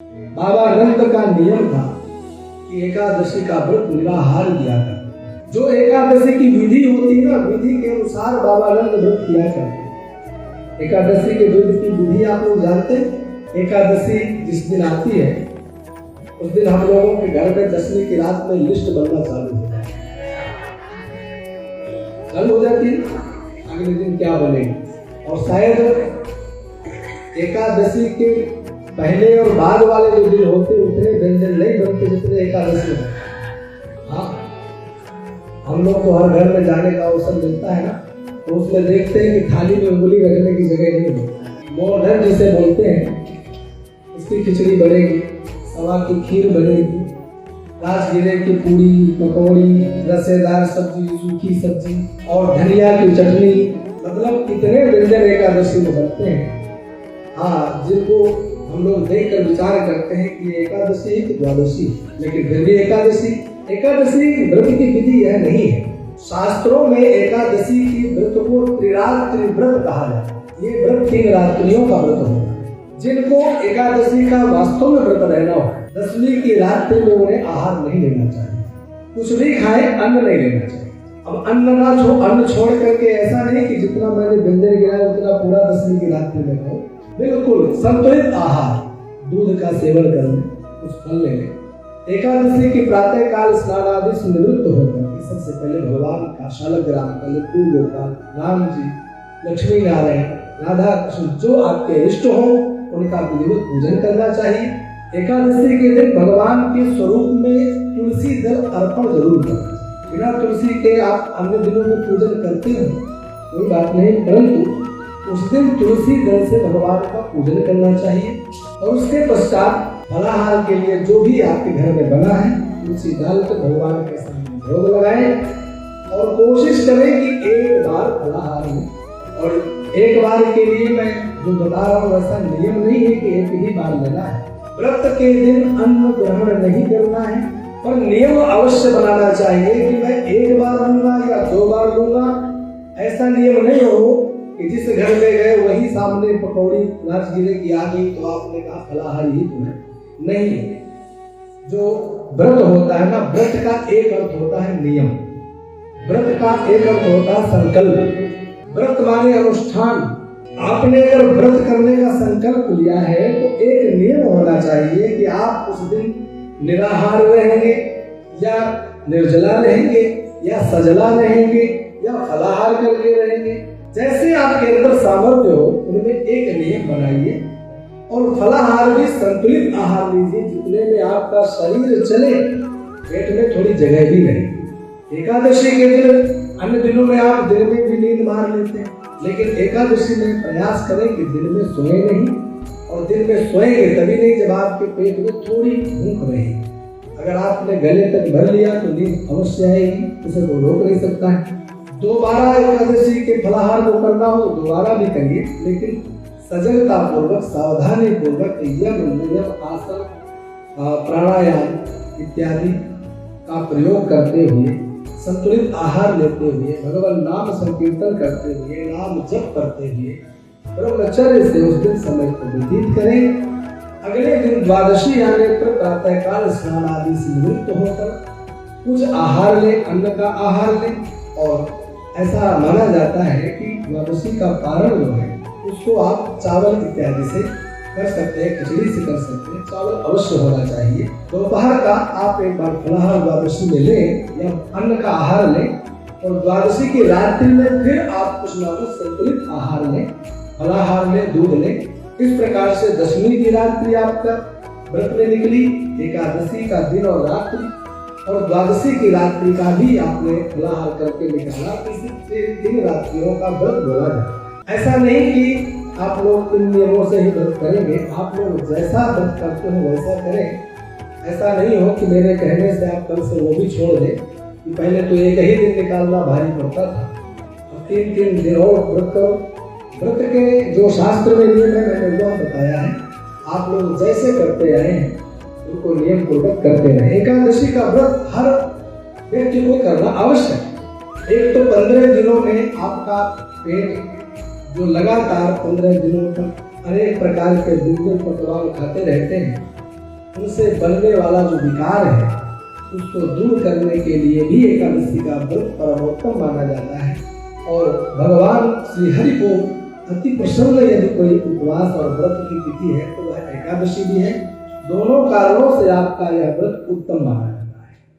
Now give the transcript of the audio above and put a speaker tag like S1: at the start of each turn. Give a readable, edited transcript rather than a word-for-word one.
S1: बाबा नंद का नियम था कि एकादशी का व्रत निराहार किया करते। जो एकादशी की विधि होती है ना, विधि के अनुसार बाबा नंद व्रत किया करते। एकादशी के व्रत की विधि आप लोग जानते हैं। एकादशी जिस दिन आती है उस दिन हम लोगों के घर में दसवीं की रात में लिस्ट बनना चालू हो जाती है। अगले दिन क्या बनेगा, और शायद एकादशी के पहले और बाद वाले जो दिन होते उतने व्यंजन नहीं बनते जितने एकादशी में। हाँ, हम लोग तो हर घर में जाने का अवसर मिलता है ना, तो उसमें देखते हैं कि थाली में उंगली रखने की जगह नहीं होती। मोहन जिसे बोलते हैं, उसकी खिचड़ी बनेगी, सवा की खीर बनेगी, राजगिरे की पूरी, पकौड़ी, रसेदार सब्जी, सूखी सब्जी और धनिया की चटनी, मतलब कितने व्यंजन एकादशी में बनते हैं। हाँ, जिनको हम लोग देखकर विचार करते हैं कि एकादशी है कि द्वादशी, लेकिन फिर भी एकादशी व्रत की विधि यह नहीं है। शास्त्रों में एकादशी की व्रत को त्रिरात्रि व्रत कहा जाता है। ये व्रत 3 रात्रियों का व्रत होता है। जिनको एकादशी का वास्तव में व्रत रहना हो, दसवीं की रात्रि में उन्हें आहार नहीं लेना चाहिए, कुछ भी खाए, अन्न नहीं लेना चाहिए। अब अन्न छोड़ करके ऐसा नहीं कि जितना मैंने व्यंजन गिराया उतना पूरा दसवीं की रात्रि में खाओ। बिल्कुल संतुलित आहार, दूध का सेवन कर लें, कुछ फल ले लें। एकादशी की प्रातः काल स्नान आदि से निवृत्त होकर सबसे पहले भगवान का शालग्राम, कलकू गोपाल, राम जी, लक्ष्मी नारायण, राधा कृष्ण जो आपके इष्ट हो उनका विधिवत पूजन करना चाहिए। एकादशी के दिन भगवान के स्वरूप में तुलसी दल अर्पण जरूर करना। बिना तुलसी के आप अन्य दिनों में पूजन करते हो कोई बात नहीं, परंतु उस दिन तुलसी दल से भगवान का पूजन करना चाहिए। और उसके पश्चात फलाहार के लिए जो भी आपके घर में बना है तुलसी डाल कर भगवान के सामने भोग लगाएं और कोशिश करें कि एक बार फलाहार हो। और एक बार के लिए मैं जो बता रहा हूँ वैसा नियम नहीं है कि एक ही बार लेना है। व्रत के दिन अन्न ग्रहण नहीं करना है, पर नियम अवश्य बनाना चाहिए कि मैं एक बार लूंगा या 2 बार लूंगा। ऐसा नियम नहीं हो कि जिस घर में गए वही सामने पकौड़ी राजगिरे की आ गई तो आपने कहा फलाहार ही तो है। नहीं, जो व्रत होता है ना, व्रत का एक अर्थ होता है नियम, व्रत का एक अर्थ होता है संकल्प। व्रत माने अनुष्ठान। आपने अगर व्रत करने का संकल्प लिया है तो एक नियम होना चाहिए कि आप उस दिन निराहार रहेंगे या निर्जला रहेंगे या सजला रहेंगे या फलाहार करके रहेंगे। जैसे आपके अंदर सामर्थ्य हो उनमें एक नियम बनाइए और फलाहार भी संतुलित आहार लीजिए जितने में आपका शरीर चले, पेट में थोड़ी जगह भी रहे। एकादशी के दिन अन्य दिनों में आप दिन में भी नींद मार लेते हैं, लेकिन एकादशी में प्रयास करें कि दिन में सोए नहीं, और दिन में सोएंगे तभी नहीं जब आपके पेट में थोड़ी भूख रहेगी। अगर आपने गले तक भर लिया तो नींद अवश्य आएगी, उसे कोई रोक नहीं सकता है। दोबारा एकादशी के फलाहार को करना हो तो दोबारा भी करिए, लेकिन सजगता पूर्वक, सावधानी पूर्वक यम नियम, आसन, प्राणायाम इत्यादि का प्रयोग करते हुए, संतुलित आहार लेते हुए, भगवान नाम संकीर्तन करते हुए, नाम जप करते हुए ब्रह्मचर्य से उस दिन समय को व्यतीत करें। अगले दिन द्वादशी आने पर प्रातःकाल स्नान आदि से निवृत्त होकर कुछ आहार लें, अन्न का आहार लें। और ऐसा माना जाता है कि द्वादशी का पारण जो है उसको आप चावल इत्यादि से कर सकते हैं, खिचड़ी से कर सकते हैं, चावल अवश्य होना चाहिए। दोपहर का आप एक बार फलाहार द्वादशी में लें या अन्न का आहार लें, और द्वादशी की रात्रि में फिर आप कुछ ना कुछ संतुलित आहार लें, फलाहार लें, दूध लें। इस प्रकार से दसवीं की रात्रि आपका व्रत में निकली, एकादशी का दिन और रात्रि, और द्वादशी की रात्रि का भी आपने फलाहार करके निकाला। इसी 3 रात्रियों का व्रत बोला जाए। ऐसा नहीं कि आप लोग इन नियमों से ही व्रत करेंगे, आप लोग जैसा व्रत करते हो वैसा करें। ऐसा नहीं हो कि मेरे कहने से आप कल से वो भी छोड़ दें कि पहले तो एक ही दिन निकालना भारी पड़ता था, अब 3-3 दिन और व्रत करो। व्रत के जो शास्त्र में नियम है मैंने वो बताया है, आप लोग जैसे करते आए हैं उनको नियम पूर्वक करते रहे। एकादशी का व्रत हर व्यक्ति को करना आवश्यक है। एक तो 15 दिनों में आपका पेट जो लगातार 15 दिनों तक अनेक प्रकार के व्यंजन पकवान खाते रहते हैं, उनसे बनने वाला जो विकार है उसको दूर करने के लिए भी एकादशी का व्रत परमोत्तम माना जाता है। और भगवान श्री हरि को अति प्रसन्न यदि कोई उपवास और व्रत की तिथि है तो वह एकादशी भी है। दोनों कारणों से आपका यह व्रत उत्तम माना है।